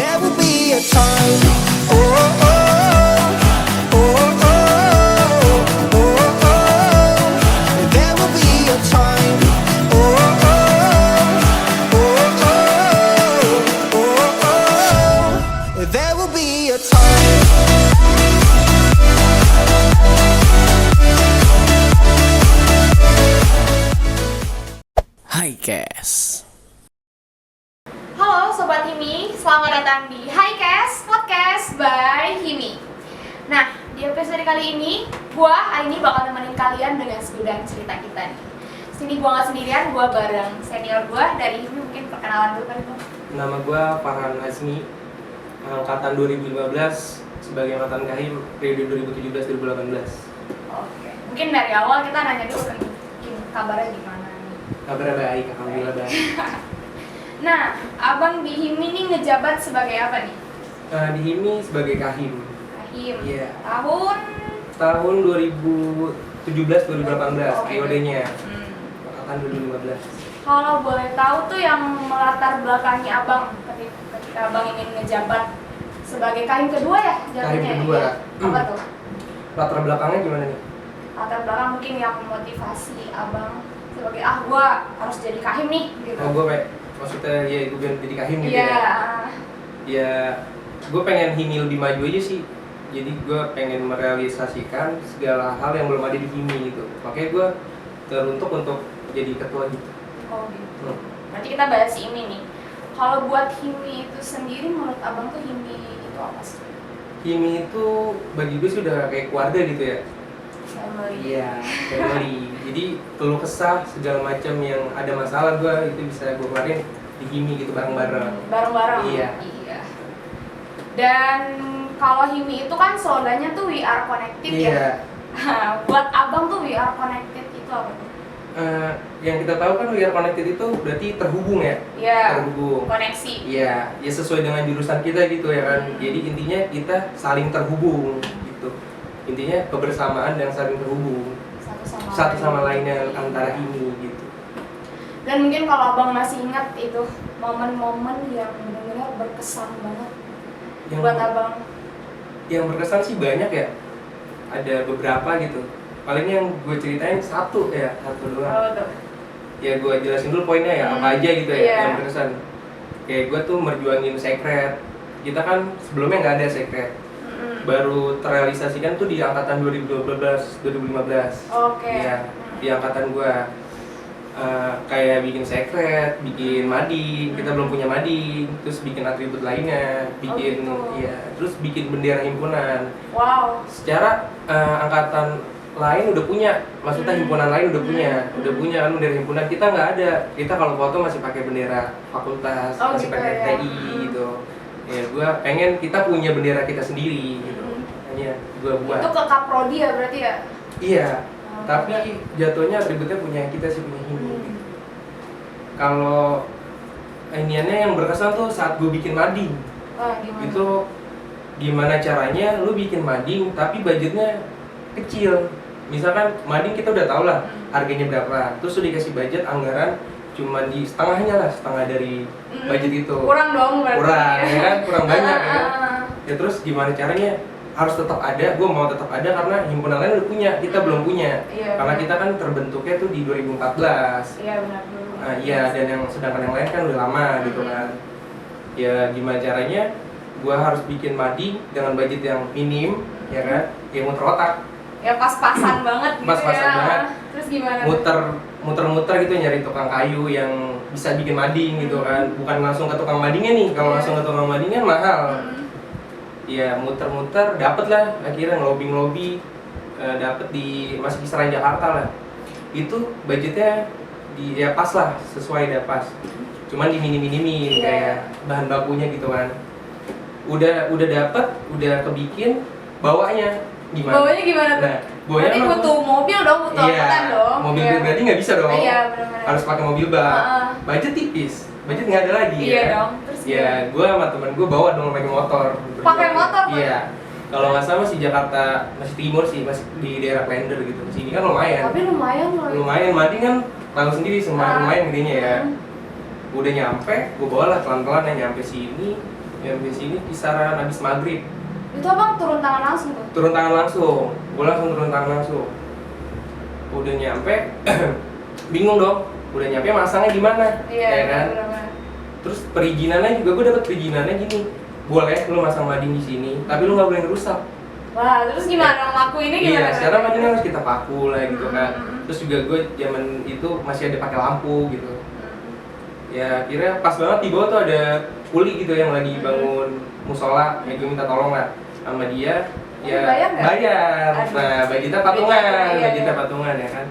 There will be a time. Oh, oh, oh, oh, oh, oh, oh. There will be a time. Oh, oh, oh, oh, oh, oh. There will be a time. Hai guys. Halo Sobat Himi, selamat datang di Highcast Podcast by Himi. Nah, di episode kali ini, gua Aini bakal nemenin kalian dengan segudang cerita kita nih. Sini gua nggak sendirian, gua bareng senior gua dari Himi. Mungkin perkenalan dulu kali, Bang. Nama gue Farhan Azmi, angkatan 2015 sebagai angkatan Kahim periode 2017-2018. Oke, mungkin dari awal kita nanya dulu kan, mungkin kabarnya gimana nih? Kabarnya baik, alhamdulillah baik. Nah, abang di Himi nih ngejabat sebagai apa nih? Di HIMI sebagai Kahim. Kahim. Iya. Tahun? Tahun 2017-2018 periodenya, angkatan 2015. Kalau boleh tahu tuh yang melatar belakangi abang ketika abang ingin ngejabat sebagai kahim kedua ya jatuhnya. Kahim kedua. Ya? Apa tuh? Latar belakangnya gimana nih? Latar belakang mungkin yang memotivasi abang sebagai gua harus jadi kahim nih gitu. Oh, gue kayak maksudnya ya gue biar jadi Kahim gitu Iya. ya. Ya, gue pengen HIMI lebih maju aja sih. Jadi gue pengen merealisasikan segala hal yang belum ada di HIMI gitu. Makanya gue teruntuk untuk jadi ketua gitu. Oh gitu. Berarti kita bahas ini nih. Kalau buat HIMI itu sendiri menurut abang tuh HIMI itu apa sih? HIMI itu bagi gue sudah kayak keluarga gitu ya. Family. Iya, family. Jadi keluh kesah segala macam yang ada masalah gue itu bisa gue keluarin di HIMI gitu bareng-bareng. Bareng-bareng. Iya. Dan kalau HIMI itu kan slogannya tuh We Are Connected ya. Iya. Buat abang tuh We Are Connected itu apa tuh? Yang kita tahu kan We Are Connected itu berarti terhubung ya. Iya. Terhubung. Koneksi. Iya, ya sesuai dengan jurusan kita gitu ya kan. Jadi intinya kita saling terhubung gitu. Intinya kebersamaan dan saling terhubung satu sama lainnya antara ini gitu. Dan mungkin kalau abang masih ingat itu momen-momen yang benar-benar berkesan banget buat abang. Yang berkesan sih banyak ya. Ada beberapa gitu. Paling yang gue ceritain satu doang. Oh, tuh. Ya gue jelasin dulu poinnya ya, apa aja gitu ya Iya. yang berkesan. Kayak gue tuh merjuangin sekret. Kita kan sebelumnya nggak ada sekret. Baru terrealisasikan tuh di angkatan 2012-2015. Oke. Iya, di angkatan gue. Kayak bikin sekret, bikin mading, kita belum punya mading, terus bikin atribut lainnya, bikin gitu. terus bikin bendera himpunan. Wow. Secara angkatan lain udah punya, maksudnya himpunan lain udah punya kan bendera himpunan, kita nggak ada. Kita kalau foto masih pakai bendera fakultas, masih gitu pakai ya. TI gitu. Ya gue pengen kita punya bendera kita sendiri gitu. Makanya gue buat. Itu ke Kaprodi ya berarti ya? Iya. Tapi jatuhnya atributnya punya kita sih, punya HIMI. Kalau iniannya yang berkesan tuh saat gue bikin mading. Gimana? Itu gimana caranya lu bikin mading tapi budgetnya kecil. Misalkan mading kita udah tau lah harganya berapa, terus lu dikasih budget anggaran cuma di setengahnya lah, setengah dari budget itu. Kurang dong berarti. Kurang ya kan, kurang banyak ya. Ya terus gimana caranya? Harus tetap ada, gue mau tetap ada karena himpunan lain udah punya, kita belum punya. Iya, Karena benar. kita kan terbentuknya tuh di 2014. Iya benar. Iya, dan yang sedangkan yang lain kan udah lama gitu kan. Ya gimana caranya? Gue harus bikin mading dengan budget yang minim, ya kan? Ya muter otak, Ya pas-pasan banget gitu Pas-pasan ya. banget. Terus gimana? muter-muter gitu nyari tukang kayu yang bisa bikin mading gitu kan. Bukan langsung ke tukang madingnya nih, kalau langsung ke tukang madingnya mahal. Ya muter-muter dapet lah, akhirnya ngelobi dapet di masih kisaran Jakarta lah. Itu budgetnya ya pas lah, sesuai dah pas. Cuman diminim-minimin kayak bahan bakunya gitu kan. Udah dapet, udah kebikin, bawanya gimana? Bawanya gimana tuh? Nah, bawanya berarti butuh mobil dong, butuh angkutan dong. Mobil Iya. berarti nggak bisa dong. Iya benar-benar. Harus pakai mobil bak. Budget tipis, budget nggak ada lagi. Iya ya. dong. Terus Ya, gue sama temen gue bawa dong pakai motor. Pakai motor? Iya. Kalau nggak salah masih Jakarta, masih timur sih, masih di daerah Klender gitu. Sini kan lumayan. Tapi lumayan loh. Lumayan, mading kan tahu sendiri lumayan gedenya ya. Udah nyampe, gue bawa lah pelan-pelan ya nyampe sini. Yang di sini kisaran habis maghrib. Itu abang turun tangan langsung tuh? Turun tangan langsung, gue langsung turun tangan langsung. Udah nyampe, bingung dong. Udah nyampe masangnya gimana? Iya, Ya kan? bener-bener. Terus perizinannya juga gue dapet perizinannya gini. Boleh lu masang mading di sini, tapi lu nggak boleh ngerusak. Wah, terus gimana ngelakuinnya gimana? Iya, sekarang mading harus kita paku lah gitu kan. Mm-mm. Terus juga gue zaman itu masih ada pakai lampu gitu. Ya kira pas banget di bawah tuh ada kuli gitu yang lagi bangun musola, ya gue minta tolong lah sama dia. Ya Bayar nggak? bayar. Aduh. Nah, bagi kita patungan, Iya, bagi kita iya. patungan ya kan.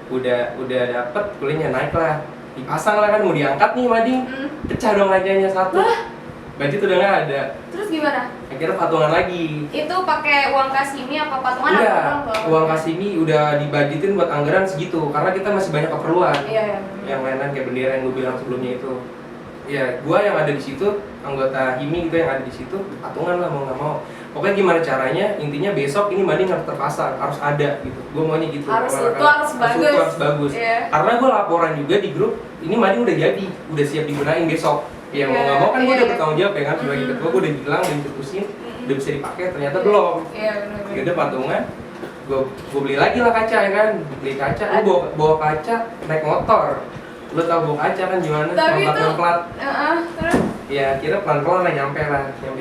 Udah dapet kulinya naik lah, dipasang lah kan, mau diangkat nih mading, pecah dong kacanya satu. Baju tuh udah nggak ada. Terus gimana? Akhirnya patungan lagi. Itu pakai uang kasimi apa patungan Iya, apa doang? uang kasimi udah dibudgetin buat anggaran segitu karena kita masih banyak keperluan. Iya, iya. Yang lain-lain kayak bendera yang gue bilang sebelumnya itu. Ya, gue yang ada di situ, anggota HIMI gitu yang ada di situ, patungan lah mau nggak mau. Pokoknya gimana caranya, intinya besok ini mading harus terpasang, harus ada gitu. Gue maunya gitu. Harus Karena- utuh, harus bagus. utuh, harus bagus. Iya. Karena gue laporan juga di grup, ini mading udah jadi, udah siap digunain besok. Ya mau Iya, nggak mau kan gue iya. udah bertanggung jawab ya kan, sebagai Mm. ketua gue udah bilang, udah dicetusin, udah bisa dipakai, ternyata Iya. belum. Iya, benar-benar. Ya udah patungan, gue beli lagi lah kaca ya kan, beli kaca, gue bawa kaca naik motor. Lo tau bawa kaca kan gimana? Tapi itu- Ngemplat-ngemplat. Terus Ya kira pelan-pelan lah nyampe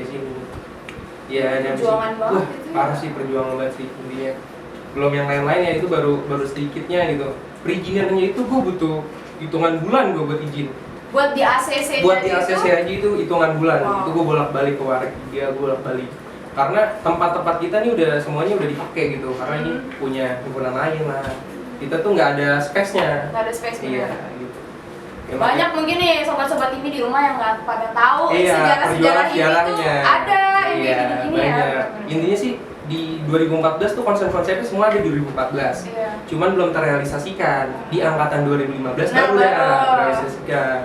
sini. Ya nyampe Perjuangan sini. banget Wah, itu ya. parah sih perjuangan banget sih intinya. Belum yang lain-lain ya, itu baru sedikitnya gitu. Perizinannya itu gue butuh hitungan bulan gue buat izin. buat di ACC Buat di ACC aja itu hitungan bulan. Wow. Itu gue bolak-balik ke Warik, gue bolak-balik. Karena tempat-tempat kita nih semuanya udah dipakai gitu. Karena ini punya himpunan lain lah. Kita tuh nggak ada space-nya. nggak ada space Iya, bener. gitu. Ya, Banyak mungkin nih sobat-sobat ini di rumah yang nggak pada tahu Iya, sejarah-sejarah ini tuh perjuangan-sejarahnya. ada ini Iya, gini-gini ya. banyak. Intinya sih di 2014 tuh konsep-konsepnya semua ada di 2014. Iya. Cuman belum terrealisasikan. Di angkatan 2015 Nah, baru udah baru. terrealisasikan.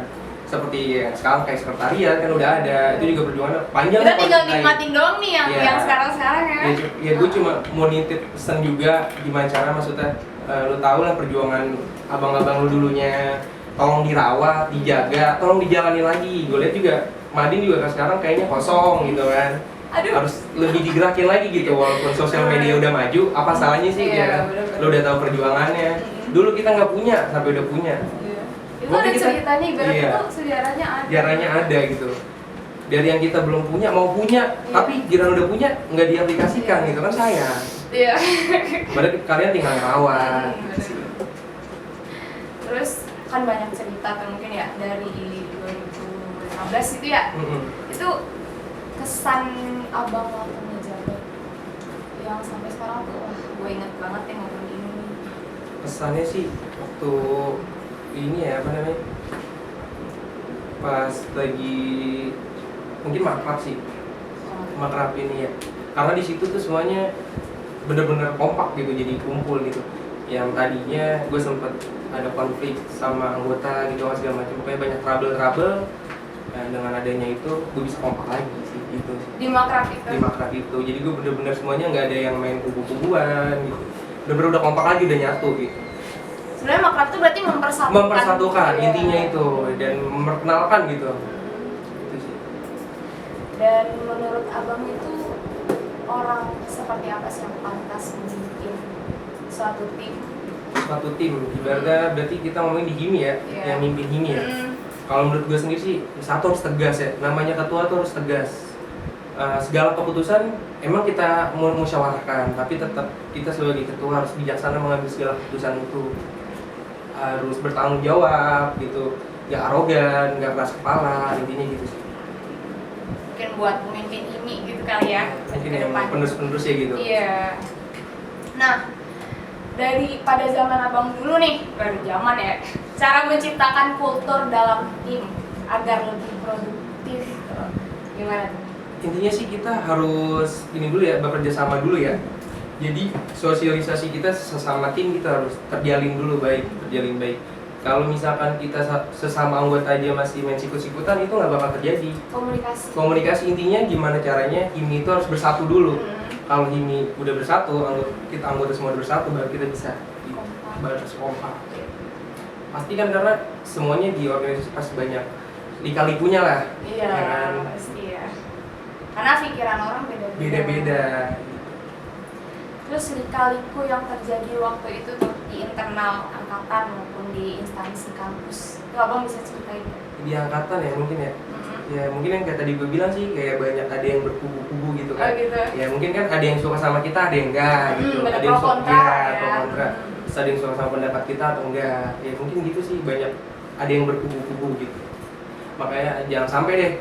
Seperti yang sekarang kayak sekretariat kan udah ada. Itu juga perjuangan panjang. Kita kok tinggal ceritain. nikmatin doang nih Iya. yang sekarang-sekarang ya. Ya gue cuma mau nitip pesan juga gimana cara maksudnya lu tahu lah perjuangan abang-abang lu dulunya, tolong dirawat, dijaga, tolong dijalani lagi. Gue lihat juga Mading juga sekarang kayaknya kosong gitu kan. Aduh. Harus lebih digerakin lagi gitu, walaupun sosial media udah maju, apa salahnya sih Iya, ya kan? bener-bener. Lu udah tahu perjuangannya. Dulu kita nggak punya, sampai udah punya. Iya. Itu Berarti ada kita- ceritanya, ibarat iya. itu sejarahnya ada. Jaranya ada gitu. Dari yang kita belum punya mau punya, Iya. tapi giliran udah punya nggak diaplikasikan gitu kan sayang. Iya. Padahal kalian tinggal ngerawat. Bener. Terus kan banyak cerita kan mungkin ya dari 2015 itu ya. Mm-mm. Itu kesan abang waktu ngejabat yang sampai sekarang tuh wah, gue inget banget ya momen ini. Pesannya sih waktu ini ya apa namanya, pas lagi mungkin makrab sih, makrab ini ya, karena di situ tuh semuanya bener-bener kompak gitu, jadi kumpul gitu. Yang tadinya gue sempet ada konflik sama anggota gitu segala macam, pokoknya banyak trouble. Nah, dengan adanya itu gue bisa kompak lagi sih gitu sih. Di makrab itu. Di makrab itu, jadi gue bener-bener semuanya nggak ada yang main kubu-kubuan gitu, bener-bener udah kompak lagi, udah nyatu gitu. Sebenarnya makrab itu berarti mempersatukan. Mempersatukan Iya. intinya itu, dan memperkenalkan gitu. Itu sih. Dan menurut abang itu orang seperti apa sih yang pantas memimpin suatu tim? Suatu tim, ibaratnya berarti kita ngomongin di HIMI ya, Iya. yang mimpin HIMI ya. Kalau menurut gue sendiri sih, satu harus tegas ya, namanya ketua tuh harus tegas. Segala keputusan emang kita musyawarahkan, tapi tetap kita sebagai ketua harus bijaksana mengambil segala keputusan itu. Harus bertanggung jawab gitu, gak arogan, gak keras kepala, intinya gitu sih. Mungkin buat pemimpin ini gitu kali ya. Mungkin ke yang depan. penerus-penerus ya gitu. Iya. Nah, dari pada zaman abang dulu nih, baru zaman ya, cara menciptakan kultur dalam tim agar lebih produktif, gimana tuh? Intinya sih kita harus ini dulu ya, bekerja sama dulu ya. Jadi sosialisasi kita sesama tim kita harus terjalin dulu terjalin baik. Kalau misalkan kita sesama anggota aja masih main sikut-sikutan, itu nggak bakal terjadi. Komunikasi intinya gimana caranya HIMI itu harus bersatu dulu. Kalau HIMI udah bersatu, kita anggota semua udah bersatu, baru kita bisa balas kompak. Pasti kan karena semuanya di organisasi pasti banyak lika-likunya lah. Iya, Ya kan? pasti ya. karena pikiran orang beda-beda. Terus lika-liku yang terjadi waktu itu tuh di internal angkatan maupun di instansi kampus, itu abang bisa ceritain nggak? Di angkatan ya mungkin ya. Ya mungkin yang kayak tadi gue bilang sih, kayak banyak ada yang berkubu-kubu gitu kan. Oh gitu. Ya mungkin kan ada yang suka sama kita, ada yang enggak gitu. Ada Ada yang pro suka kontra pro kontra. Terus ada yang suka sama pendapat kita atau enggak. Ya mungkin gitu sih, banyak ada yang berkubu-kubu gitu. Makanya jangan sampai deh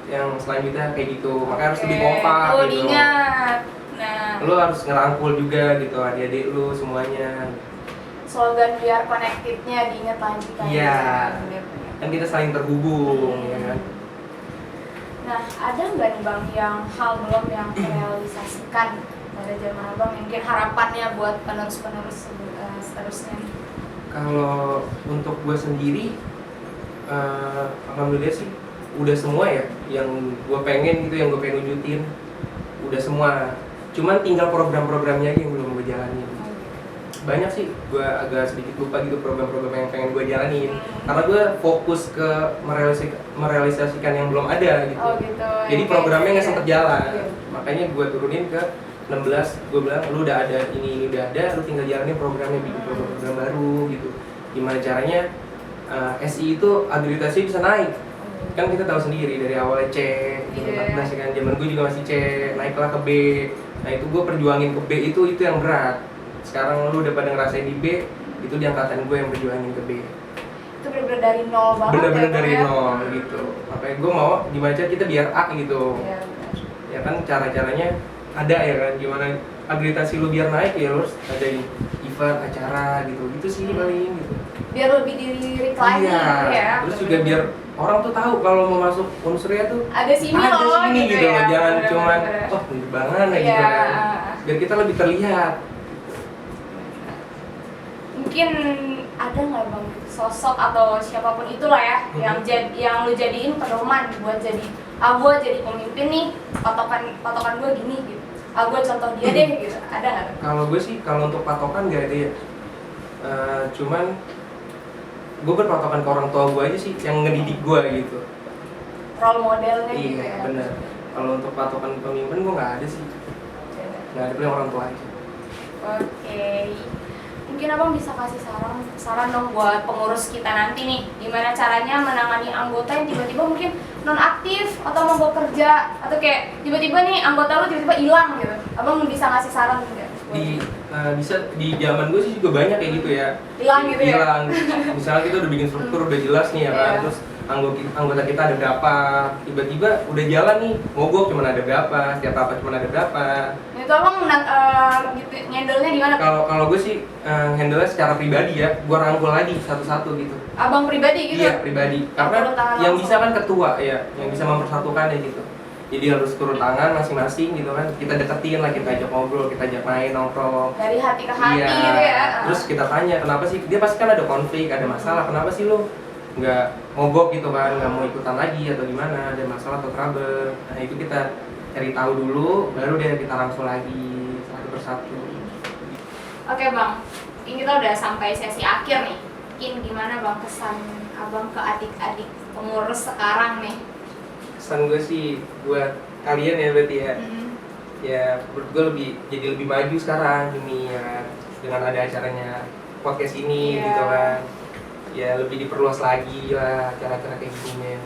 yang selanjutnya kayak gitu. Makanya harus lebih kompak Tuh gitu. diingat. Nah, Lu harus ngerangkul juga gitu adik-adik lu semuanya. slogan biar connected-nya diingat lagi kan. Iya. Bener-bener. Kan kita saling terhubung ya kan. Nah, ada nggak nih Bang yang hal belum yang terrealisasikan pada zaman Abang yang mungkin harapannya buat penerus-penerus seterusnya nih? Kalau untuk gue sendiri, alhamdulillah sih udah semua ya yang gue pengen gitu, yang gue pengen wujudin udah semua. Cuman tinggal program-programnya aja yang belum gue jalanin. Banyak sih, gue agak sedikit lupa gitu program-program yang pengen gue jalanin karena gue fokus ke merealisasikan yang belum ada gitu. Oh gitu. Jadi Yang programnya nggak kayak sempet gitu. jalan, Iya. makanya gue turunin ke 16. Gue bilang lu udah ada ini udah ada, lu tinggal jalanin programnya, bikin program baru gitu. Gimana caranya SI itu agreditasi bisa naik? Kan kita tahu sendiri dari awalnya C, gitu, Iya. 14 kan, zaman gue juga masih C, naiklah ke B. Nah itu gue perjuangin ke B itu yang berat. Sekarang lu udah pada ngerasain di B, itu di angkatan gue yang berjuangin ke B. Itu bener-bener dari nol banget. Bener-bener ya, dari Bang, ya? nol gitu. Makanya gue mau gimana cara kita biar A gitu. Iya, bener. Ya kan cara-caranya ada ya kan, gimana agreditasi lu biar naik ya lu harus ada event, acara gitu sih paling gitu. Biar lebih dilirik lagi Iya, gitu ya. terus juga biar orang tuh tahu kalau mau masuk Unsurya tuh ada sini ada loh sini gitu ya. loh, jangan Bener-bener. cuman oh banget gitu Iya. kan. Biar kita lebih terlihat. Mungkin ada nggak Bang sosok atau siapapun itulah ya yang lu jadiin pedoman buat jadi gue jadi pemimpin nih, patokan gue gini gitu, gue contoh dia deh gitu, ada nggak? Kalau gue sih kalau untuk patokan gak ada ya. Cuman gue berpatokan ke orang tua gue aja sih yang ngedidik gue gitu. Role modelnya gitu Iya ya. benar. Kalau untuk patokan pemimpin gue nggak ada sih. Nggak ada, paling orang tua aja. Oke. Mungkin Abang bisa kasih saran dong buat pengurus kita nanti nih, gimana caranya menangani anggota yang tiba-tiba mungkin nonaktif atau mau bekerja atau kayak tiba-tiba nih anggota lu tiba-tiba hilang gitu. Abang bisa ngasih saran nggak? Bisa di zaman gue sih juga banyak kayak gitu ya. Hilang gitu ya? Hilang. Misalnya kita udah bikin struktur udah jelas nih ya kan. Iya. Terus anggota kita ada berapa, tiba-tiba udah jalan nih, mogok cuma ada berapa, setiap apa cuma ada berapa. Itu Abang gitu, nyendelnya di mana? Kalau gue sih handle-nya secara pribadi ya, gue rangkul lagi satu-satu gitu. Abang pribadi gitu? Iya pribadi, karena turun tangan yang langsung. bisa kan ketua ya, yang bisa mempersatukan ya gitu. Jadi harus turun tangan masing-masing gitu kan, kita deketin lah, kita ajak ngobrol, kita ajak main, nongkrong. Dari hati ke hati Iya. gitu ya. Terus kita tanya kenapa sih, dia pasti kan ada konflik, ada masalah, kenapa sih lo nggak mogok gitu kan, nggak mau ikutan lagi atau gimana, ada masalah atau trouble. Nah itu kita cari tahu dulu, baru deh kita rangkul lagi satu persatu. Oke Bang, ini kita udah sampai sesi akhir nih. Mungkin gimana Bang kesan Abang ke adik-adik pengurus sekarang nih? Kesan gue sih buat kalian ya berarti ya, ya menurut gue jadi lebih maju sekarang ini ya, dengan ada acaranya podcast ini Iya. gitu kan. Ya lebih diperluas lagi lah acara-acara kayak gini.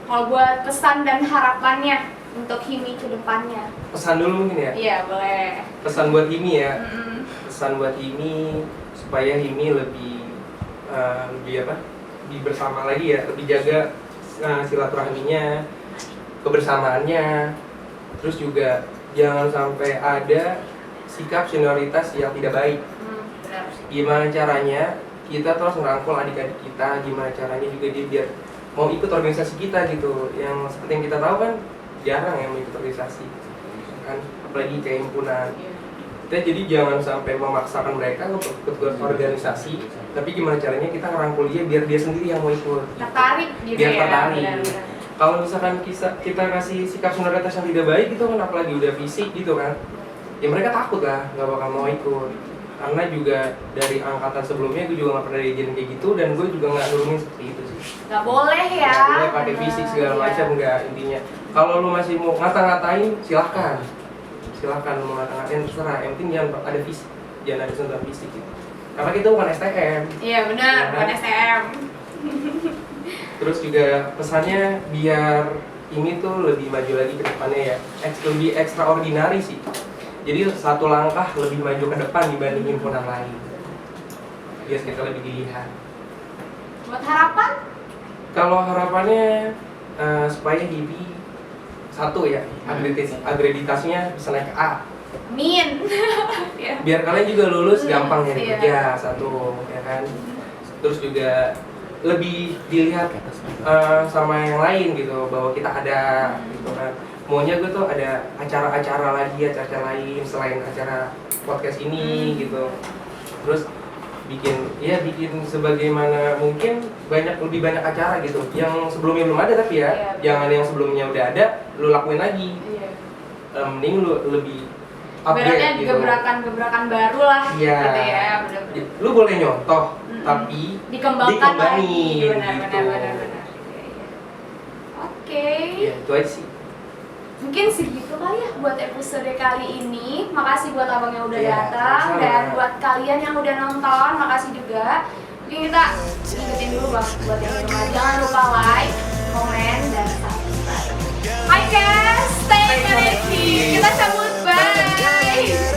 Kalau buat pesan dan harapannya untuk Himi ke depannya? Pesan dulu mungkin ya. Iya boleh. Pesan buat Himi ya. Mm-mm. Pesan buat Himi supaya Himi lebih lebih bersama lagi ya, lebih jaga silaturahminya, kebersamaannya. Terus juga jangan sampai ada sikap senioritas yang tidak baik. Benar. Gimana caranya kita terus ngerangkul adik-adik kita, gimana caranya juga dia biar mau ikut organisasi kita gitu. Yang seperti yang kita tahu kan jarang yang mau ikut organisasi kan, apalagi kayak himpunan. Kita jadi jangan sampai memaksakan mereka untuk ikut organisasi, tapi gimana caranya kita ngerangkul dia biar dia sendiri yang mau ikut. Tertarik gitu Biar ya. tertarik. Benar-benar. Kalau misalkan kita kasih sikap senioritas yang tidak baik gitu kan, apalagi udah fisik gitu kan, ya mereka takut lah, nggak bakal mau ikut. Karena juga dari angkatan sebelumnya gue juga nggak pernah diajarin kayak gitu, dan gue juga nggak nurunin seperti itu sih. Nggak boleh ya. Nggak boleh pakai fisik segala Iya. macam, nggak intinya. Kalau lu masih mau ngata-ngatain, silahkan lu mau ngata-ngatain terserah. Yang penting jangan ada fisik, jangan ada sentuhan fisik gitu. Karena kita bukan STM. Iya benar, Ya, bukan STM. Terus juga pesannya biar ini tuh lebih maju lagi ke depannya ya, lebih extraordinary sih. Jadi satu langkah lebih maju ke depan dibanding himpunan lain. Biar kita lebih dilihat. Buat harapan? Kalau harapannya supaya HIBI satu ya, akreditasinya bisa naik ke A. Amin. Ya. Biar kalian juga lulus gampang nyari Iya. kerja, satu ya kan. Terus juga lebih dilihat sama yang lain gitu, bahwa kita ada gitu kan. Maunya gue tuh ada acara-acara lain selain acara podcast ini gitu. Terus bikin sebagaimana mungkin lebih banyak acara gitu yang sebelumnya belum ada, tapi ya Iya. jangan yang sebelumnya udah ada lu lakuin lagi. Iya. Mending lu lebih Ibaratnya upgrade gitu. gebrakan-gebrakan baru lah Iya. gitu ya, benar-benar. Lu boleh nyontoh, Mm-mm. tapi Dikembangkan lagi. dikembangin Benar. gitu. Iya, iya. Oke. Ya, itu aja sih. Mungkin segitu kali ya buat episode kali ini. Makasih buat abang yang udah Iya, datang, sama-sama. dan buat kalian yang udah nonton, makasih juga. Mungkin kita ingetin dulu bang, buat yang belum like, jangan lupa like, komen, dan subscribe. Hi guys, stay connected. Kita cabut, bye.